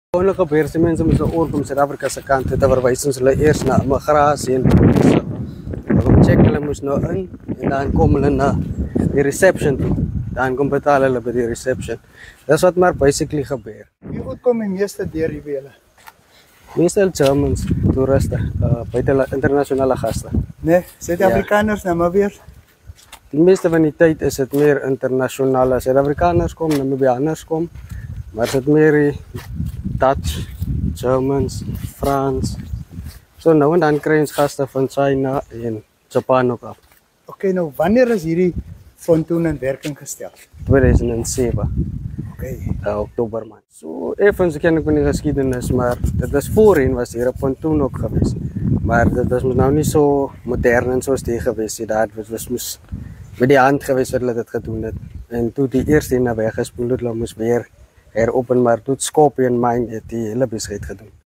Gewoonlik gebeur se mense moet oorkom Suid-Afrika se kant toe te verwys ons hulle eers na immigrasie en polisie. Dan check hulle moes nou in en dan kom hulle na die reception toe. Dan kom betaal hulle by die reception. Dis wat maar basically gebeur. Wie goed kom die meeste deur hier by julle? Meestal Germans, toeriste, buite internasionale gaste. Nee, Suid-Afrikaners nou maar weer. Die meeste van die tyd is dit meer internasionale. Suid-Afrikaners kom, Namibianers kom, maar dit meer die Dutch, Germans, Frans. So nou en dan kry ons gaste van China en Japan ook af. Okay, nou wanneer is hierdie fontein in werking gestel? 2007. Okay. Oktober maand. So effens ken ek van die geskiedenis, maar dit was voorheen was hier 'n pontoon ook gewees. Maar dit was nou nie so modern en soos die gewees het. Dit was moes met die hand gewees wat hulle dit gedoen het. En toe die eerste een weggespoel het, hulle moes weer heropen, maar toe Scorpion mine het die hele besigheid gedoen.